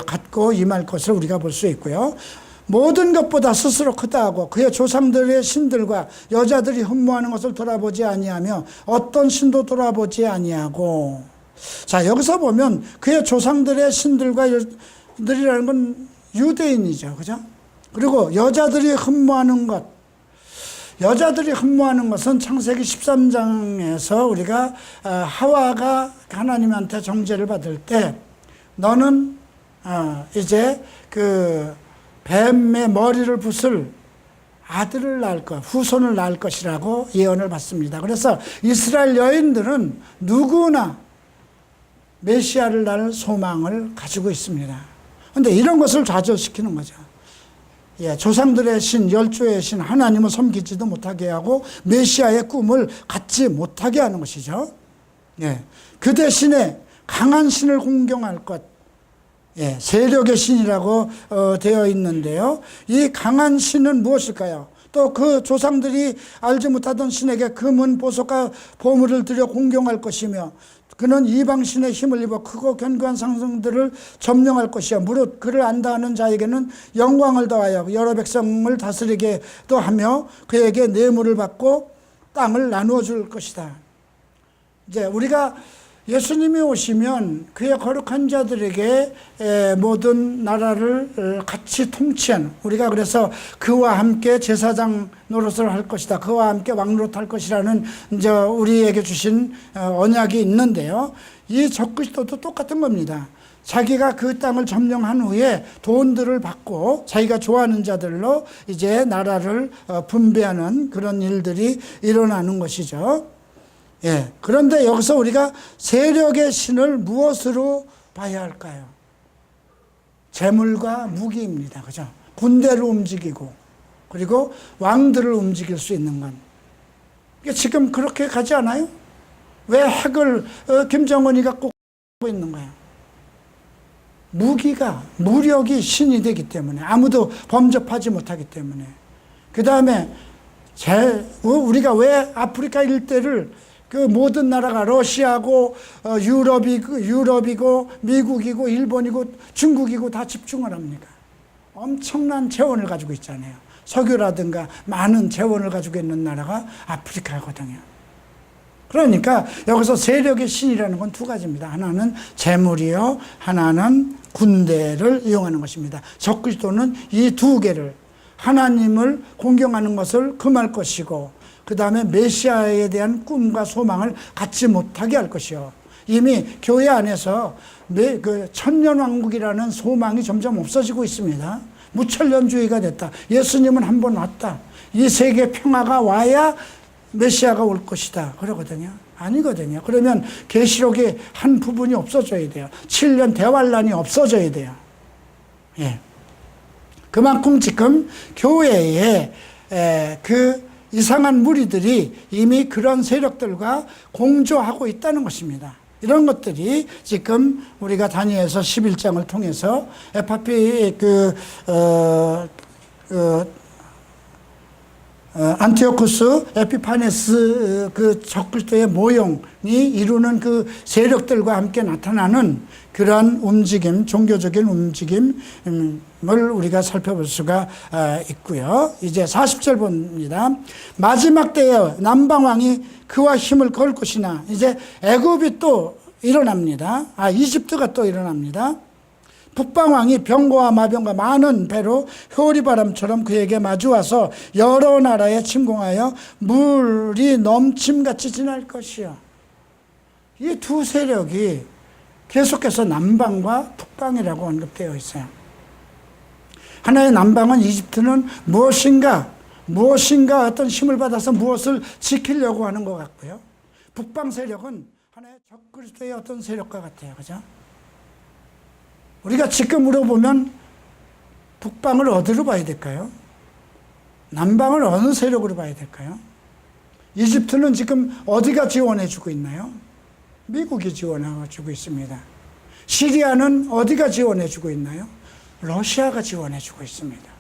갖고 임할 것을 우리가 볼 수 있고요. 모든 것보다 스스로 크다 하고 그의 조상들의 신들과 여자들이 흠모하는 것을 돌아보지 아니하며 어떤 신도 돌아보지 아니하고. 자, 여기서 보면 그의 조상들의 신들과 여자들이라는 건 유대인이죠, 그죠? 그리고 여자들이 흠모하는 것, 여자들이 흠모하는 것은 창세기 13장에서 우리가 하와가 하나님한테 정죄를 받을 때 너는 이제 그 뱀의 머리를 붓을 아들을 낳을 것, 후손을 낳을 것이라고 예언을 받습니다. 그래서 이스라엘 여인들은 누구나 메시아를 낳을 소망을 가지고 있습니다. 그런데 이런 것을 좌절시키는 거죠. 조상들의 신, 열조의 신 하나님을 섬기지도 못하게 하고 메시아의 꿈을 갖지 못하게 하는 것이죠. 그 대신에 강한 신을 공경할 것, 세력의 신이라고 되어 있는데요. 이 강한 신은 무엇일까요? 또 그 조상들이 알지 못하던 신에게 금은 보석과 보물을 들여 공경할 것이며 그는 이방신의 힘을 입어 크고 견고한 상승들을 점령할 것이요 무릇 그를 안다 하는 자에게는 영광을 더하여 여러 백성을 다스리게도 하며 그에게 뇌물을 받고 땅을 나누어 줄 것이다. 이제 우리가 예수님이 오시면 그의 거룩한 자들에게 모든 나라를 같이 통치한, 우리가 그래서 그와 함께 제사장 노릇을 할 것이다, 그와 함께 왕노릇 할 것이라는 이제 우리에게 주신 언약이 있는데요. 이 적그리스도도 똑같은 겁니다. 자기가 그 땅을 점령한 후에 돈들을 받고 자기가 좋아하는 자들로 이제 나라를 분배하는 그런 일들이 일어나는 것이죠. 예. 그런데 여기서 우리가 세력의 신을 무엇으로 봐야 할까요? 재물과 무기입니다. 그죠? 군대를 움직이고 그리고 왕들을 움직일 수 있는 건. 지금 그렇게 가지 않아요? 왜 핵을 김정은이가 꼭 하고 있는 거예요? 무력이 신이 되기 때문에 아무도 범접하지 못하기 때문에. 그 다음에 우리가 왜 아프리카 일대를 그 모든 나라가 러시아고 유럽이고 미국이고 일본이고 중국이고 다 집중을 합니까? 엄청난 재원을 가지고 있잖아요. 석유라든가 많은 재원을 가지고 있는 나라가 아프리카거든요. 그러니까 여기서 세력의 신이라는 건 두 가지입니다. 하나는 재물이요, 하나는 군대를 이용하는 것입니다. 적그리스도는 이 두 개를, 하나님을 공경하는 것을 금할 것이고 그 다음에 메시아에 대한 꿈과 소망을 갖지 못하게 할 것이요. 이미 교회 안에서 그 천년왕국이라는 소망이 점점 없어지고 있습니다. 무천년주의가 됐다. 예수님은 한 번 왔다. 이 세계 평화가 와야 메시아가 올 것이다. 그러거든요. 아니거든요. 그러면 계시록의 한 부분이 없어져야 돼요. 7년 대환란이 없어져야 돼요. 예. 그만큼 지금 교회에 그 이상한 무리들이 이미 그런 세력들과 공조하고 있다는 것입니다. 이런 것들이 지금 우리가 다니엘서 11장을 통해서 에파피 안티오쿠스 에피파네스 그 적그리스도의 모형이 이루는 그 세력들과 함께 나타나는 그러한 움직임, 종교적인 움직임을 우리가 살펴볼 수가 있고요. 이제 40절 봅니다. 마지막 때에 남방왕이 그와 힘을 걸 것이나, 이제 애굽이 또 일어납니다. 이집트가 또 일어납니다. 북방왕이 병거와 마병과 많은 배로 효리바람처럼 그에게 마주와서 여러 나라에 침공하여 물이 넘침같이 지날 것이요. 이 두 세력이 계속해서 남방과 북방이라고 언급되어 있어요. 하나의 남방은 이집트는 무엇인가 어떤 힘을 받아서 무엇을 지키려고 하는 것 같고요. 북방 세력은 하나의 적그리스도의 어떤 세력과 같아요. 그죠? 우리가 지금으로 보면 북방을 어디로 봐야 될까요? 남방을 어느 세력으로 봐야 될까요? 이집트는 지금 어디가 지원해주고 있나요? 미국이 지원해주고 있습니다. 시리아는 어디가 지원해주고 있나요? 러시아가 지원해주고 있습니다.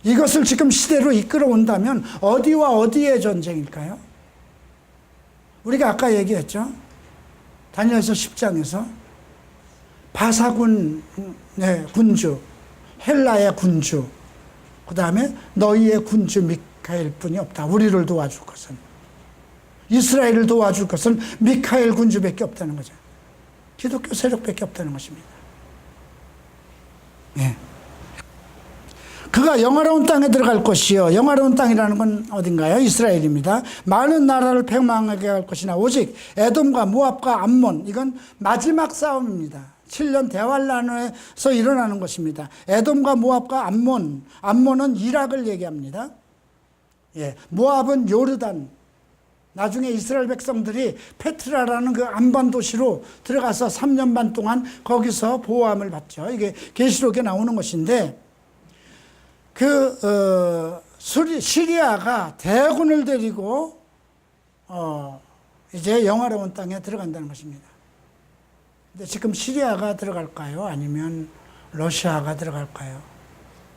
이것을 지금 시대로 이끌어온다면 어디와 어디의 전쟁일까요? 우리가 아까 얘기했죠. 다니엘서 10장에서 바사군의 군주, 헬라의 군주, 그 다음에 너희의 군주 미카엘 뿐이 없다. 우리를 도와줄 것은, 이스라엘을 도와줄 것은 미카엘 군주밖에 없다는 거죠. 기독교 세력밖에 없다는 것입니다. 네. 그가 영화로운 땅에 들어갈 것이요. 영화로운 땅이라는 건 어딘가요? 이스라엘입니다. 많은 나라를 패망하게 할 것이나 오직 에돔과 모압과 암몬, 이건 마지막 싸움입니다. 7년 대환란에서 일어나는 것입니다. 에돔과 모압과 암몬은 이락을 얘기합니다. 예, 모압은 요르단. 나중에 이스라엘 백성들이 페트라라는 그 안반 도시로 들어가서 3년 반 동안 거기서 보호함을 받죠. 이게 계시록에 나오는 것인데, 시리아가 대군을 데리고 이제 영화로운 땅에 들어간다는 것입니다. 근데 지금 시리아가 들어갈까요? 아니면 러시아가 들어갈까요?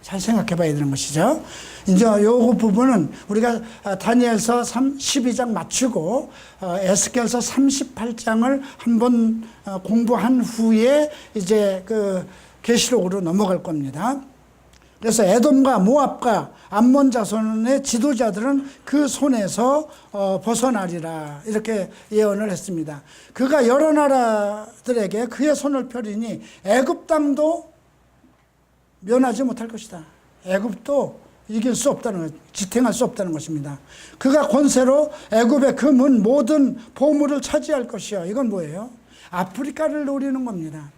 잘 생각해 봐야 되는 것이죠. 이제 요 부분은 우리가 다니엘서 12장 마치고 에스겔서 38장을 한번 공부한 후에 이제 그 계시록으로 넘어갈 겁니다. 그래서 에돔과 모압과 암몬 자손의 지도자들은 그 손에서 벗어나리라, 이렇게 예언을 했습니다. 그가 여러 나라들에게 그의 손을 펴리니 애굽 땅도 면하지 못할 것이다. 애굽도 이길 수 없다는 것, 지탱할 수 없다는 것입니다. 그가 권세로 애굽의 금은 모든 보물을 차지할 것이요. 이건 뭐예요? 아프리카를 노리는 겁니다.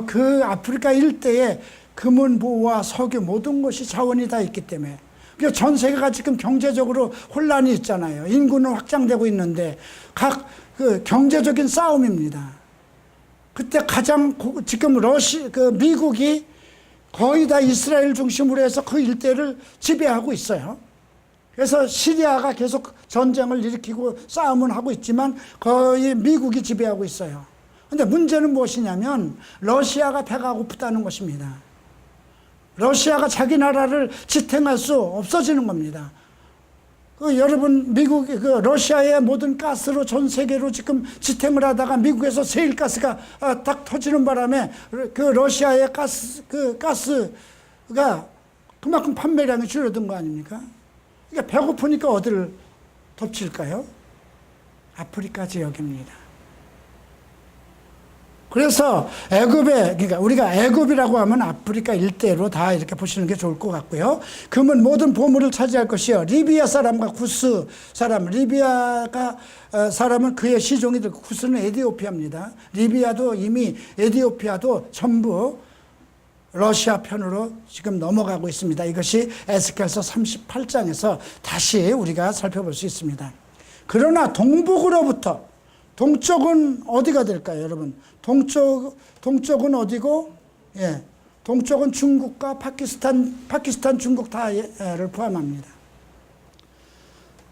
그 아프리카 일대에 금은보와 석유 모든 것이 자원이 다 있기 때문에. 그러니까 전 세계가 지금 경제적으로 혼란이 있잖아요. 인구는 확장되고 있는데 각 그 경제적인 싸움입니다. 그때 가장 지금 미국이 거의 다 이스라엘 중심으로 해서 그 일대를 지배하고 있어요. 그래서 시리아가 계속 전쟁을 일으키고 싸움은 하고 있지만 거의 미국이 지배하고 있어요. 근데 문제는 무엇이냐면 러시아가 배가 고프다는 것입니다. 러시아가 자기 나라를 지탱할 수 없어지는 겁니다. 여러분, 러시아의 모든 가스로 전 세계로 지금 지탱을 하다가 미국에서 세일가스가 딱 터지는 바람에 그 러시아의 가스가 그만큼 판매량이 줄어든 거 아닙니까? 그러니까 배고프니까 어디를 덮칠까요? 아프리카 지역입니다. 그래서 그러니까 우리가 애굽이라고 하면 아프리카 일대로 다 이렇게 보시는 게 좋을 것 같고요. 금은 모든 보물을 차지할 것이요. 리비아 사람과 구스 사람, 리비아가 사람은 그의 시종이 되고 구스는 에디오피아입니다. 리비아도 이미 에디오피아도 전부 러시아 편으로 지금 넘어가고 있습니다. 이것이 에스겔서 38장에서 다시 우리가 살펴볼 수 있습니다. 그러나 동북으로부터, 동쪽은 어디가 될까요, 여러분? 동쪽은 어디고? 예, 동쪽은 중국과 파키스탄, 중국 다를 포함합니다.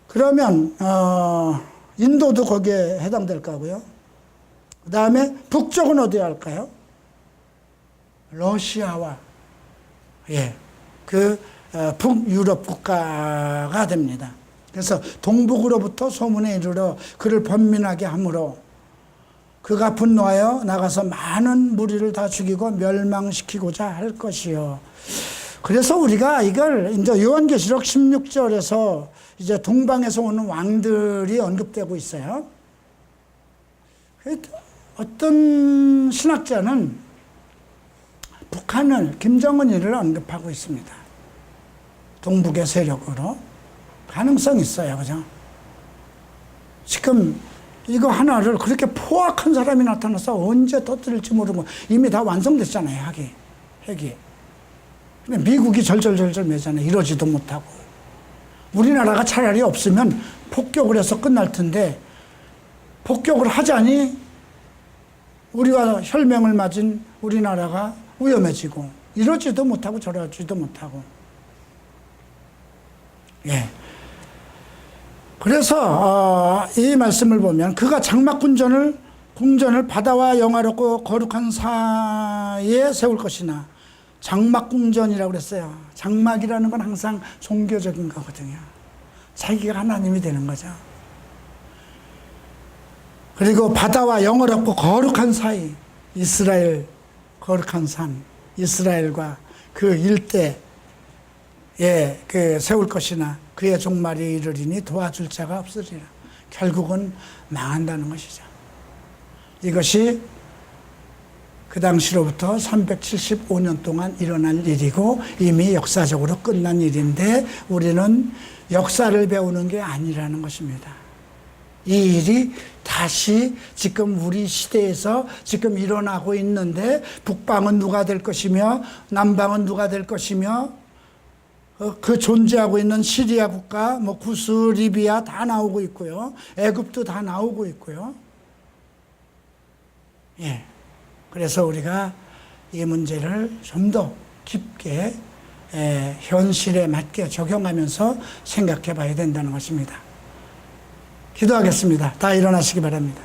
그러면 인도도 거기에 해당될 거고요. 그 다음에 북쪽은 어디 할까요? 러시아와 북유럽 국가가 됩니다. 그래서 동북으로부터 소문에 이르러 그를 번민하게 함으로 그가 분노하여 나가서 많은 무리를 다 죽이고 멸망시키고자 할 것이요. 그래서 우리가 이걸 이제 요한계시록 16절에서 이제 동방에서 오는 왕들이 언급되고 있어요. 어떤 신학자는 북한을, 김정은이를 언급하고 있습니다. 동북의 세력으로. 가능성이 있어요. 그죠? 지금 이거 하나를 그렇게 포악한 사람이 나타나서 언제 터뜨릴지 모르고 이미 다 완성됐잖아요. 핵이. 근데 미국이 절절절절 매잖아요. 이러지도 못하고. 우리나라가 차라리 없으면 폭격을 해서 끝날 텐데 폭격을 하자니 우리와 혈맹을 맞은 우리나라가 위험해지고 이러지도 못하고 저러지도 못하고. 예. 그래서 이 말씀을 보면 그가 궁전을 바다와 영화롭고 거룩한 사이에 세울 것이나, 장막궁전이라고 그랬어요. 장막이라는 건 항상 종교적인 거거든요. 자기가 하나님이 되는 거죠. 그리고 바다와 영화롭고 거룩한 사이, 이스라엘 거룩한 산, 이스라엘과 그 일대에 세울 것이나 그의 종말이 이르리니 도와줄 자가 없으리라. 결국은 망한다는 것이죠. 이것이 그 당시로부터 375년 동안 일어난 일이고 이미 역사적으로 끝난 일인데 우리는 역사를 배우는 게 아니라는 것입니다. 이 일이 다시 지금 우리 시대에서 지금 일어나고 있는데 북방은 누가 될 것이며 남방은 누가 될 것이며 그 존재하고 있는 시리아 국가, 구스, 리비아 다 나오고 있고요. 애굽도 다 나오고 있고요. 예. 그래서 우리가 이 문제를 좀 더 깊게 현실에 맞게 적용하면서 생각해 봐야 된다는 것입니다. 기도하겠습니다. 다 일어나시기 바랍니다.